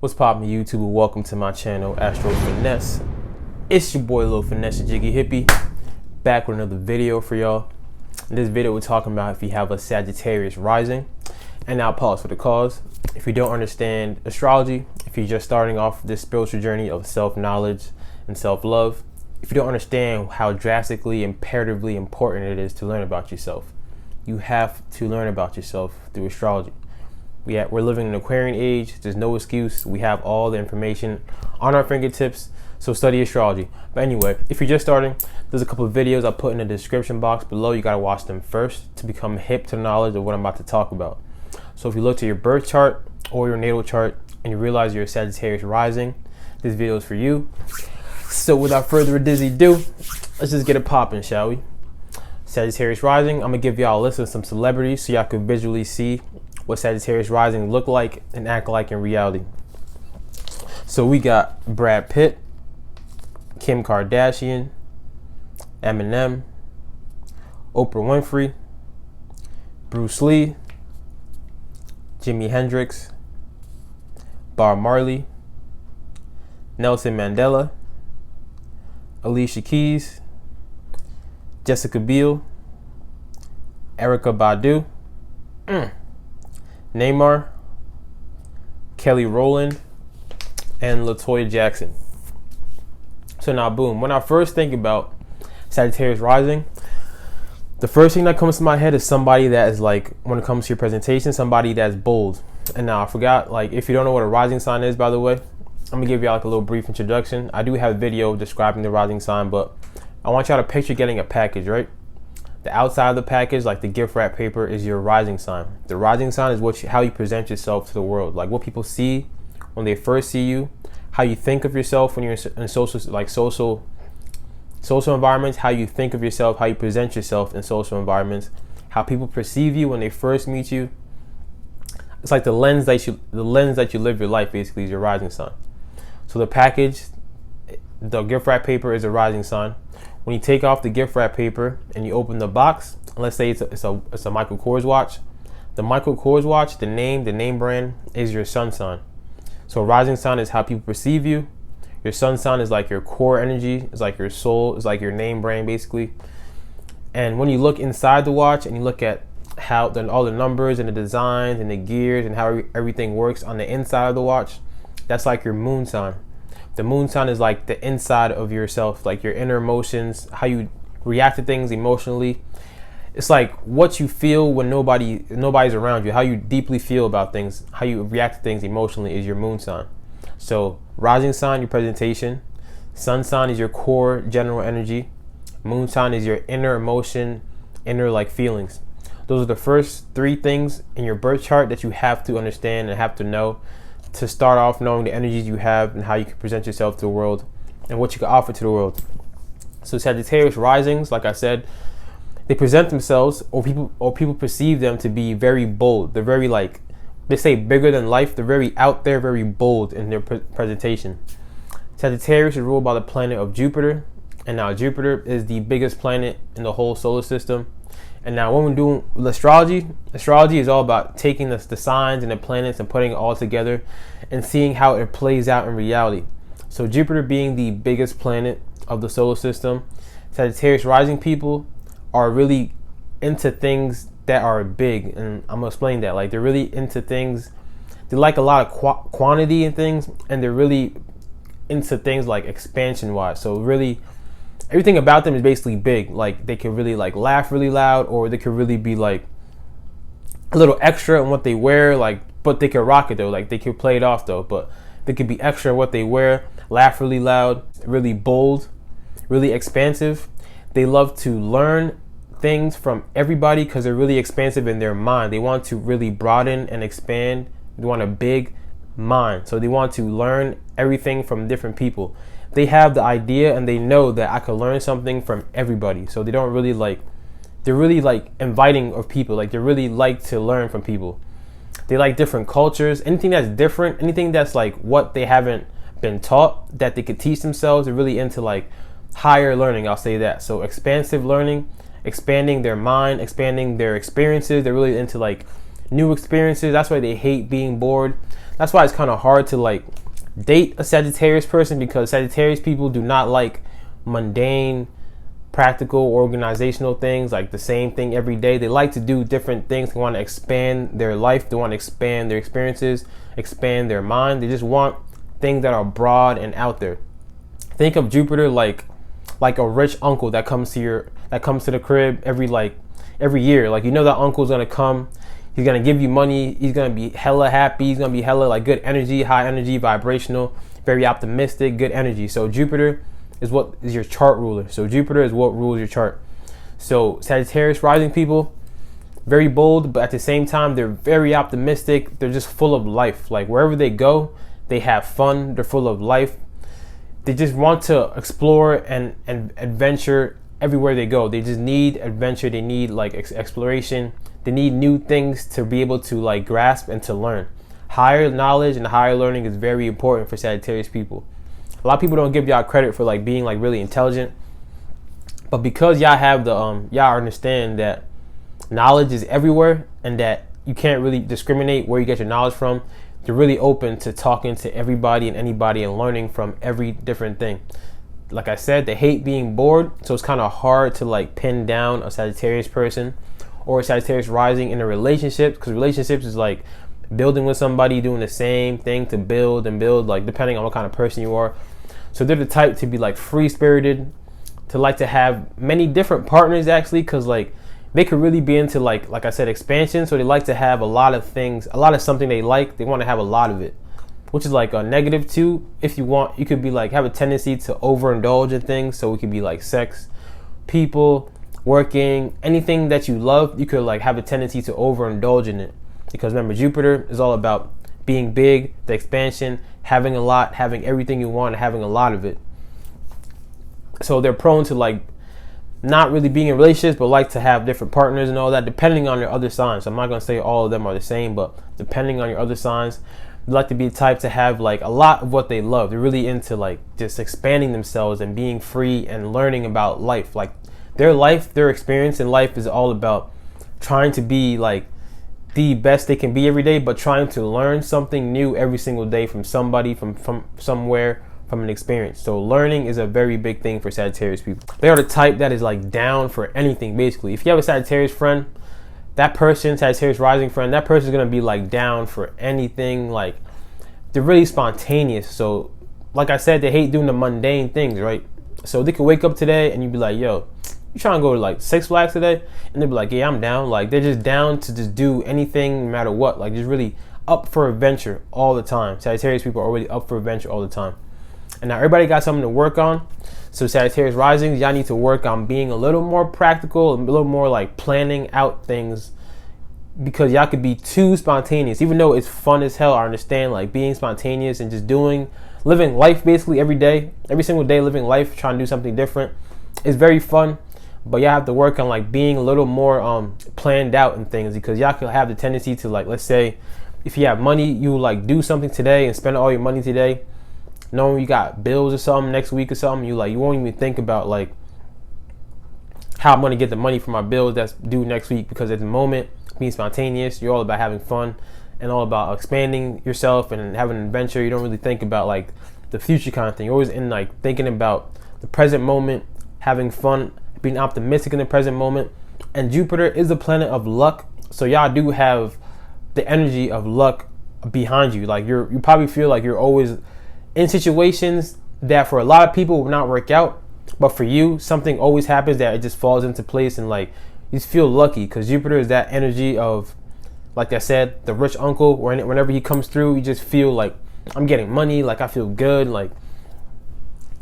What's poppin' YouTube? Welcome to my channel, Astro Finesse. It's your boy Lil Finesse, Jiggy Hippie, back with another video for y'all. In this video, we're talking about if you have a Sagittarius Rising. And now pause for the cause. If you don't understand astrology, if you're just starting off this spiritual journey of self-knowledge and self-love, if you don't understand how drastically, imperatively important it is to learn about yourself, you have to learn about yourself through astrology. We're living in an Aquarian age. There's no excuse. We have all the information on our fingertips, so study astrology. But anyway, if you're just starting, there's a couple of videos I put in the description box below. You gotta watch them first to become hip to the knowledge of what I'm about to talk about. So if you look to your birth chart or your natal chart and you realize you're a Sagittarius Rising, this video is for you. So without further ado, let's just get it popping, shall we? Sagittarius Rising, I'm gonna give y'all a list of some celebrities so y'all can visually see what Sagittarius Rising look like and act like in reality. So we got Brad Pitt, Kim Kardashian, Eminem, Oprah Winfrey, Bruce Lee, Jimi Hendrix, Bob Marley, Nelson Mandela, Alicia Keys, Jessica Biel, Erykah Badu, Neymar, Kelly Rowland, and LaToya Jackson. So now boom, when I first think about Sagittarius Rising, the first thing that comes to my head is somebody that is like, when it comes to your presentation, somebody that's bold. And now I forgot, like, if you don't know what a rising sign is, by the way, I'm gonna give you like a little brief introduction. I do have a video describing the rising sign, but I want y'all to picture getting a package, right? The outside of the package, like the gift wrap paper, is your rising sign. The rising sign is how you present yourself to the world, like what people see when they first see you, how you think of yourself when you're in social environments, how you think of yourself, how you present yourself in social environments, how people perceive you when they first meet you. It's like the lens that you live your life basically is your rising sign. So the package, the gift wrap paper, is a rising sign. When you take off the gift wrap paper and you open the box, let's say it's a Michael Kors watch. The Michael Kors watch, the name brand, is your sun sign. So rising sign is how people perceive you. Your sun sign is like your core energy, it's like your soul, it's like your name brand basically. And when you look inside the watch and you look at how all the numbers and the designs and the gears and how everything works on the inside of the watch, that's like your moon sign. The moon sign is like the inside of yourself, like your inner emotions, how you react to things emotionally. It's like what you feel when nobody's around you, how you deeply feel about things, how you react to things emotionally is your moon sign. So rising sign, your presentation. Sun sign is your core general energy. Moon sign is your inner emotion, inner like feelings. Those are the first three things in your birth chart that you have to understand and have to know to start off knowing the energies you have and how you can present yourself to the world and what you can offer to the world. So Sagittarius Risings, like I said, they present themselves, or people perceive them to be very bold. They're very, like, they say bigger than life. They're very out there, very bold in their presentation. Sagittarius is ruled by the planet of Jupiter, and now Jupiter is the biggest planet in the whole solar system. And now when we're doing astrology is all about taking the signs and the planets and putting it all together and seeing how it plays out in reality. So Jupiter being the biggest planet of the solar system, Sagittarius Rising people are really into things that are big. And I'm gonna explain that. Like, they're really into things. They like a lot of quantity in things, and they're really into things like expansion wise. So really, everything about them is basically big. Like, they can really like laugh really loud, or they could really be like a little extra in what they wear, like, but they could rock it though. Like, they could play it off though, but they could be extra in what they wear, laugh really loud, really bold, really expansive. They love to learn things from everybody because they're really expansive in their mind. They want to really broaden and expand. They want a big mind. So they want to learn everything from different people. They have the idea and they know that I could learn something from everybody. So they don't really they're really like inviting of people. Like, they really like to learn from people. They like different cultures, anything that's different, anything that's like what they haven't been taught that they could teach themselves. They're really into like higher learning, I'll say that. So expansive learning, expanding their mind, expanding their experiences. They're really into like new experiences. That's why they hate being bored. That's why it's kind of hard to like date a Sagittarius person, because Sagittarius people do not like mundane, practical, organizational things, like the same thing every day. They like to do different things. They want to expand their life. They want to expand their experiences, expand their mind. They just want things that are broad and out there. Think of Jupiter like a rich uncle that comes to the crib every year. Like, you know that uncle's gonna come. He's gonna give you money. He's gonna be hella happy. He's gonna be hella like good energy, high energy, vibrational, very optimistic, good energy. So Jupiter is what is your chart ruler. So Jupiter is what rules your chart. So Sagittarius rising people, very bold, but at the same time, they're very optimistic. They're just full of life. Like, wherever they go, they have fun. They're full of life. They just want to explore and adventure everywhere they go. They just need adventure. They need like exploration. They need new things to be able to like grasp and to learn. Higher knowledge and higher learning is very important for Sagittarius people. A lot of people don't give y'all credit for like being like really intelligent, but because y'all have the y'all understand that knowledge is everywhere and that you can't really discriminate where you get your knowledge from, you're really open to talking to everybody and anybody and learning from every different thing. Like I said, they hate being bored, so it's kind of hard to like pin down a Sagittarius person or a Sagittarius rising in a relationship, because relationships is like building with somebody, doing the same thing to build and build, like depending on what kind of person you are. So they're the type to be like free-spirited, to like to have many different partners actually, because like they could really be into like I said, expansion. So they like to have a lot of things, a lot of something they like. They want to have a lot of it, which is like a negative too. If you want, you could be like have a tendency to overindulge in things. So it could be like sex, people, working, anything that you love. You could like have a tendency to overindulge in it, because remember, Jupiter is all about being big, the expansion, having a lot, having everything you want, having a lot of it. So they're prone to like not really being in relationships, but like to have different partners and all that, depending on your other signs. So I'm not going to say all of them are the same, but depending on your other signs, they like to be the type to have like a lot of what they love. They're really into like just expanding themselves and being free and learning about life. Like their life, their experience in life is all about trying to be like the best they can be every day, but trying to learn something new every single day from somebody, from somewhere, from an experience. So learning is a very big thing for Sagittarius people. They are the type that is like down for anything, basically. If you have a Sagittarius friend, that person, Sagittarius rising friend, that person is going to be like down for anything. Like, they're really spontaneous. So like I said, they hate doing the mundane things, right? So they could wake up today and you'd be like, yo, you trying to go to like Six Flags today? And they'd be like, yeah, I'm down. Like, they're just down to just do anything no matter what. Like, just really up for adventure all the time. Sagittarius people are already up for adventure all the time. And now everybody got something to work on. So Sagittarius risings, y'all need to work on being a little more practical, a little more like planning out things, because y'all could be too spontaneous. Even though it's fun as hell, I understand like being spontaneous and just living life basically every day, every single day, living life, trying to do something different is very fun. But y'all have to work on like being a little more planned out in things, because y'all could have the tendency to like, let's say if you have money, you like do something today and spend all your money today, knowing you got bills or something next week or something. You won't even think about like how I'm gonna get the money for my bills that's due next week, because at the moment, being spontaneous, you're all about having fun and all about expanding yourself and having an adventure. You don't really think about like the future kind of thing. You're always in like thinking about the present moment, having fun, being optimistic in the present moment. And Jupiter is a planet of luck, so y'all do have the energy of luck behind you. Like you probably feel like you're always in situations that for a lot of people will not work out, but for you, something always happens that it just falls into place, and like you just feel lucky, because Jupiter is that energy of, like I said, the rich uncle. Whenever he comes through, you just feel like I'm getting money, like I feel good, like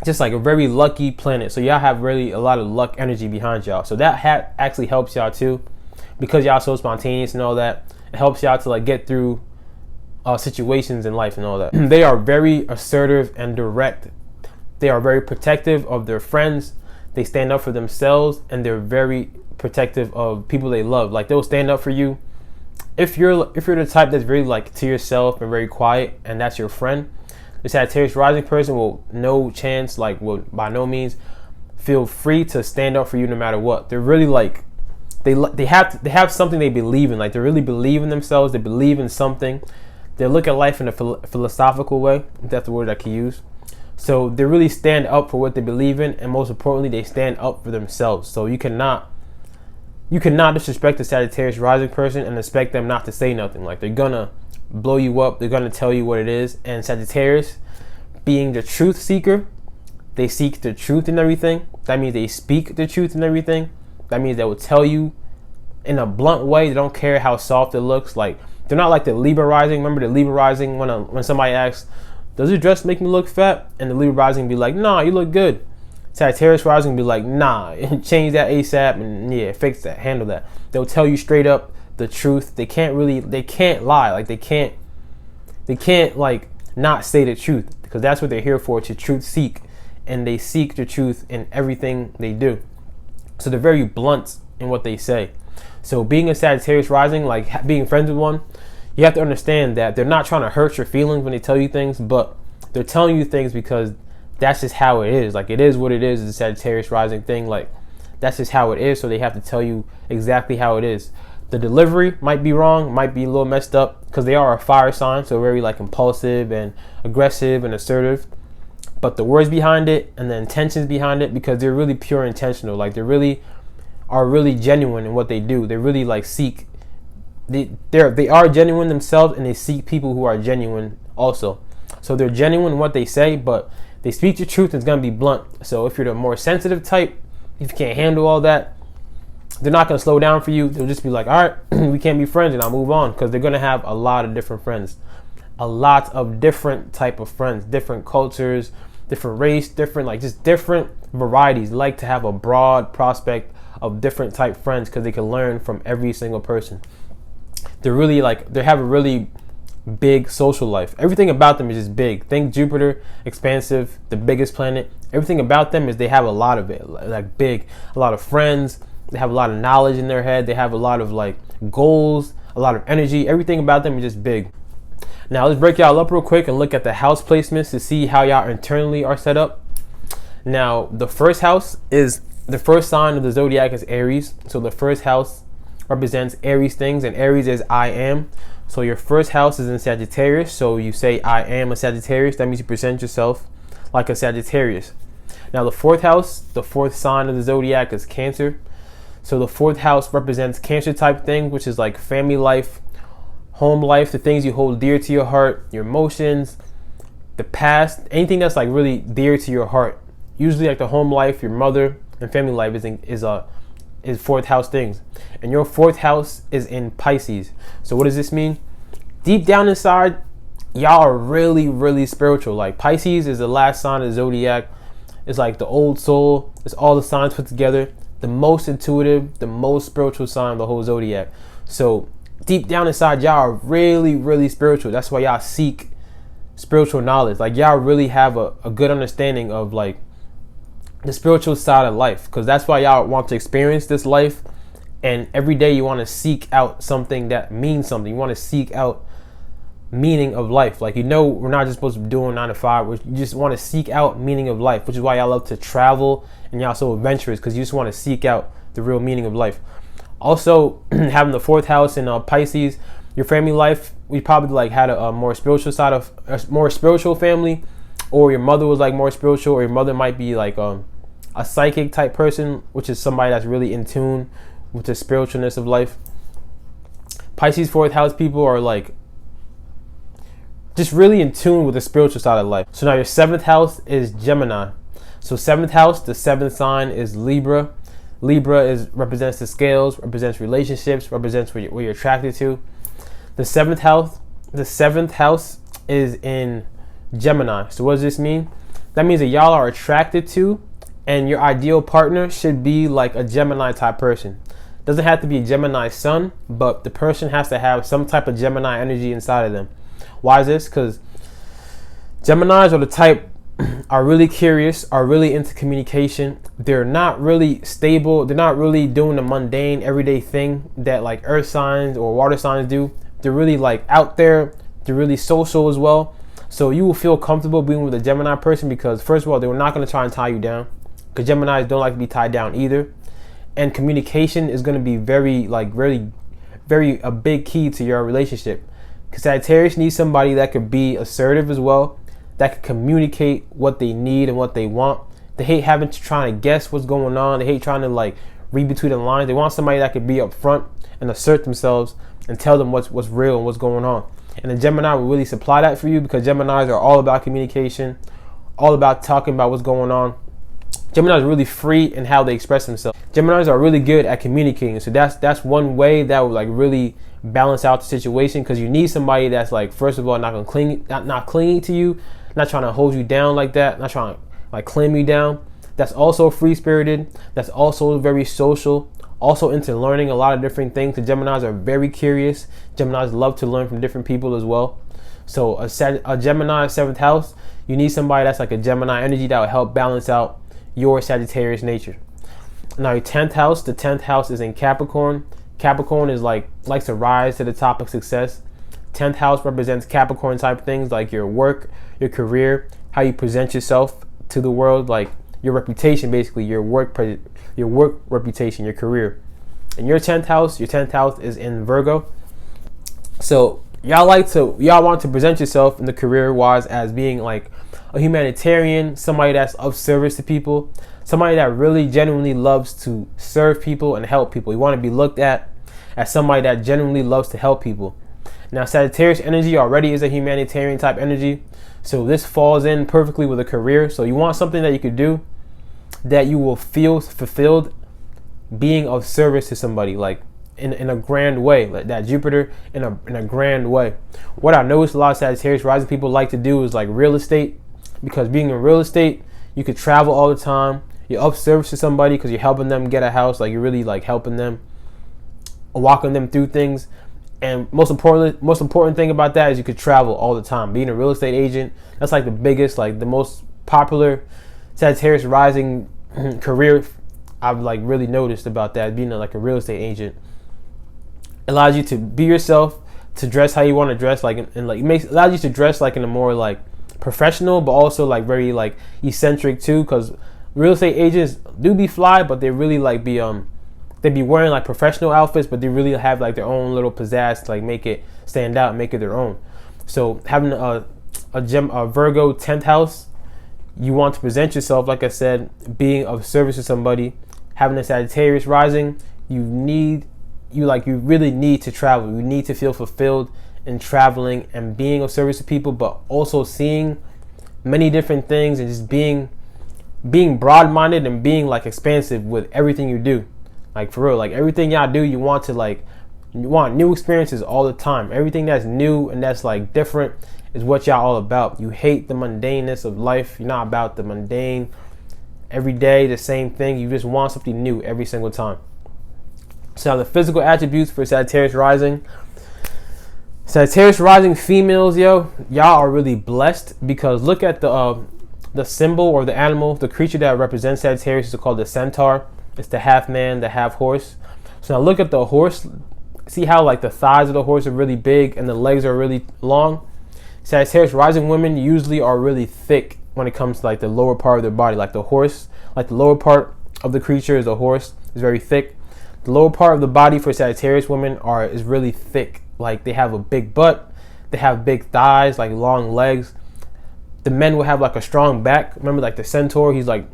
just like a very lucky planet. So y'all have really a lot of luck energy behind y'all. So that actually helps y'all too, because y'all so spontaneous and all that. It helps y'all to like get through situations in life and all that. They are very assertive and direct. They are very protective of their friends. They stand up for themselves, and they're very protective of people they love. Like, they'll stand up for you. If you're the type that's very like to yourself and very quiet, and that's your friend, the Sagittarius rising person will by no means feel free to stand up for you no matter what. They're really like they have something they believe in. Like, they really believe in themselves. They believe in something. They look at life in a philosophical way, if that's the word I can use. So they really stand up for what they believe in, and most importantly, they stand up for themselves. So you cannot disrespect a Sagittarius rising person and expect them not to say nothing. Like, they're gonna blow you up, they're gonna tell you what it is. And Sagittarius, being the truth seeker, they seek the truth in everything. That means they speak the truth in everything. That means they will tell you in a blunt way. They don't care how soft it looks. Like, they're not like the Libra rising. Remember the Libra rising, when somebody asks, does your dress make me look fat? And the Libra rising be like, nah, you look good. Sagittarius rising be like, nah, change that ASAP, and yeah, fix that, handle that. They'll tell you straight up the truth. They can't lie. Like, they can't like not say the truth, because that's what they're here for, to truth seek. And they seek the truth in everything they do. So they're very blunt in what they say. So being a Sagittarius rising, like being friends with one, you have to understand that they're not trying to hurt your feelings when they tell you things, but they're telling you things because that's just how it is. Like, it is what it is. It's a Sagittarius rising thing. Like, that's just how it is. So they have to tell you exactly how it is. The delivery might be wrong, might be a little messed up, because they are a fire sign, so very like impulsive and aggressive and assertive. But the words behind it and the intentions behind it, because they're really pure intentional. Like, they are really genuine in what they do. They really like seek. They are genuine themselves, and they seek people who are genuine also. So they're genuine in what they say, but they speak the truth. It's gonna be blunt. So if you're the more sensitive type, if you can't handle all that, they're not gonna slow down for you. They'll just be like, all right, we can't be friends, and I'll move on, because they're gonna have a lot of different friends, a lot of different type of friends, different cultures, different race, just different varieties. They like to have a broad prospect of different type friends, because they can learn from every single person. They have a really big social life. Everything about them is just big. Think Jupiter, expansive, the biggest planet. Everything about them is they have a lot of it, like big, a lot of friends. They have a lot of knowledge in their head. They have a lot of like goals, a lot of energy. Everything about them is just big. Now let's break y'all up real quick and look at the house placements to see how y'all internally are set up. Now, the first house is the first sign of the zodiac is Aries. So the first house represents Aries things, and Aries is I am. So your first house is in Sagittarius. So you say I am a Sagittarius. That means you present yourself like a Sagittarius. Now the fourth house, the fourth sign of the zodiac is Cancer. So the fourth house represents Cancer type thing, which is like family life, home life, the things you hold dear to your heart, your emotions, the past, anything that's like really dear to your heart. Usually like the home life, your mother, and family life is fourth house things. And your fourth house is in Pisces. So what does this mean? Deep down inside, y'all are really, really spiritual. Like, Pisces is the last sign of the zodiac. It's like the old soul. It's all the signs put together. The most intuitive, the most spiritual sign of the whole zodiac. So deep down inside, y'all are really, really spiritual. That's why y'all seek spiritual knowledge. Like, y'all really have a good understanding of like the spiritual side of life, because that's why y'all want to experience this life. And every day you want to seek out something that means something. You want to seek out meaning of life. Like, we're not just supposed to be doing 9 to 5. You just want to seek out meaning of life, which is why y'all love to travel and y'all so adventurous, because you just want to seek out the real meaning of life. Also, having the fourth house in Pisces, your family life, we probably like had a more spiritual side of a more spiritual family, or your mother was like more spiritual, or your mother might be like a psychic type person, which is somebody that's really in tune with the spiritualness of life. Pisces fourth house people are like just really in tune with the spiritual side of life. So now your seventh house is Gemini. So seventh house, the seventh sign is Libra. Libra represents the scales, represents relationships, represents what you're attracted to. The seventh house is in Gemini. So what does this mean? That means that y'all are attracted to, and your ideal partner should be like a Gemini type person. Doesn't have to be a Gemini sun, but the person has to have some type of Gemini energy inside of them. Why is this? Because Geminis are the type, are really curious, are really into communication. They're not really stable. They're not really doing the mundane everyday thing that like earth signs or water signs do. They're really like out there. They're really social as well. So you will feel comfortable being with a Gemini person, because first of all, they're not going to try and tie you down, because Geminis don't like to be tied down either. And communication is going to be very a big key to your relationship. Because Sagittarius needs somebody that could be assertive as well, that could communicate what they need and what they want. They hate having to try to guess what's going on. They hate trying to like read between the lines. They want somebody that could be upfront and assert themselves and tell them what's real and what's going on. And the Gemini will really supply that for you, because Geminis are all about communication, all about talking about what's going on. Geminis are really free in how they express themselves. Geminis are really good at communicating. So that's one way that would like really balance out the situation, because you need somebody that's like, first of all, not clinging to you, not trying to hold you down like that, not trying to like clam you down. That's also free spirited. That's also very social. Also into learning a lot of different things. The Geminis are very curious. Geminis love to learn from different people as well. So a Gemini 7th house, you need somebody that's like a Gemini energy that will help balance out your Sagittarius nature. Now your 10th house, the 10th house is in Capricorn. Capricorn is likes to rise to the top of success. 10th house represents Capricorn type things like your work, your career, how you present yourself to the world, like your reputation, basically your work reputation, your career. And your 10th house is in Virgo. So y'all want to present yourself in the career wise as being like a humanitarian, somebody that's of service to people, somebody that really genuinely loves to serve people and help people. You want to be looked at as somebody that genuinely loves to help people. Now Sagittarius energy already is a humanitarian type energy, so this falls in perfectly with a career. So you want something that you could do that you will feel fulfilled being of service to somebody, like in a grand way, like that Jupiter in a grand way. What I noticed a lot of Sagittarius rising people like to do is like real estate, because being in real estate, you could travel all the time. You're of service to somebody because you're helping them get a house, like you're really like helping them, walking them through things. And most important thing about that is you could travel all the time. Being a real estate agent, that's like the biggest, like the most popular Sagittarius rising career I've like really noticed about that. Being like a real estate agent allows you to be yourself, to dress how you want to dress, like and like allows you to dress like in a more like professional, but also like very like eccentric too, because real estate agents do be fly, but they really like they be wearing like professional outfits, but they really have like their own little pizzazz to like make it stand out, make it their own. So having a Virgo 10th house, you want to present yourself, like I said, being of service to somebody. Having a Sagittarius rising, you really need to travel. You need to feel fulfilled in traveling and being of service to people, but also seeing many different things and just being broad-minded and being like expansive with everything you do. Like for real, like everything y'all do, you want new experiences all the time. Everything that's new and that's like different is what y'all all about. You hate the mundaneness of life. You're not about the mundane, every day the same thing. You just want something new every single time. So the physical attributes for Sagittarius rising. Sagittarius rising females, y'all are really blessed, because look at the symbol or the animal, the creature that represents Sagittarius is called the centaur. It's the half man, the half horse. So now look at the horse. See how like the thighs of the horse are really big and the legs are really long? Sagittarius rising women usually are really thick when it comes to like the lower part of their body. Like the horse, like the lower part of the creature is a horse, is very thick. The lower part of the body for Sagittarius women is really thick. Like they have a big butt, they have big thighs, like long legs. The men will have like a strong back. Remember like the centaur, he's like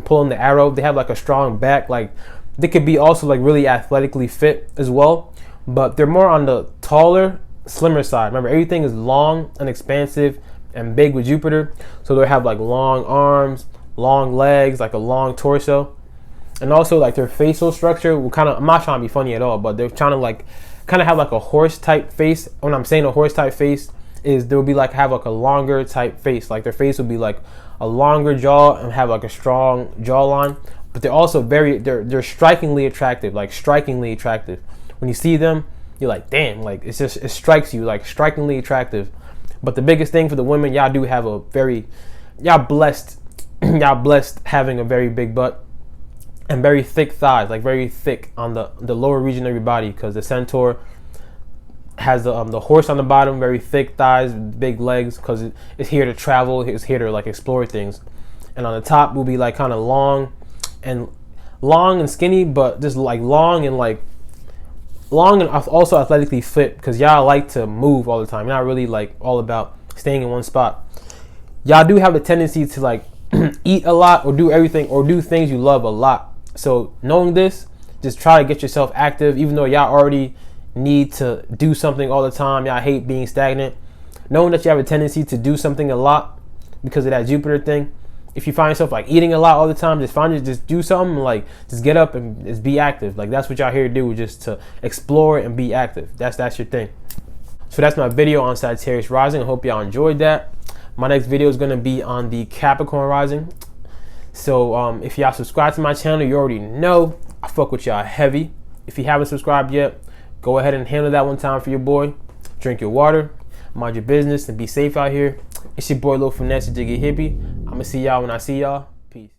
pulling the arrow. They have like a strong back. Like they could be also like really athletically fit as well, but they're more on the taller, slimmer side. Remember, everything is long and expansive and big with Jupiter, so they have like long arms, long legs, like a long torso. And also like their facial structure will kind of, I'm not trying to be funny at all, but they're trying to like kind of have like a horse type face. When I'm saying a horse type face, is they'll be like have like a longer type face. Like their face will be like a longer jaw and have like a strong jawline. But they're also they're strikingly attractive, like strikingly attractive. When you see them, you're like, damn, like it strikes you, like strikingly attractive. But the biggest thing for the women, y'all do have y'all blessed having a very big butt and very thick thighs, like very thick on the lower region of your body, because the centaur has the horse on the bottom, very thick thighs, big legs, because it's here to travel, it's here to like explore things. And on the top will be like kind of long and skinny, but just like long and like long and also athletically fit, because y'all like to move all the time. You're not really like all about staying in one spot. Y'all do have a tendency to like eat a lot or do everything or do things you love a lot. So knowing this, just try to get yourself active, even though y'all already need to do something all the time. Y'all hate being stagnant. Knowing that you have a tendency to do something a lot because of that Jupiter thing. If you find yourself like eating a lot all the time, just do something, like just get up and just be active. Like that's what y'all here to do, just to explore and be active. That's your thing. So that's my video on Sagittarius Rising. I hope y'all enjoyed that. My next video is gonna be on the Capricorn Rising. So if y'all subscribe to my channel, you already know I fuck with y'all heavy. If you haven't subscribed yet, go ahead and handle that one time for your boy. Drink your water, mind your business, and be safe out here. It's your boy Lil Finesse, Jiggy Hippie. I'm gonna see y'all when I see y'all. Peace.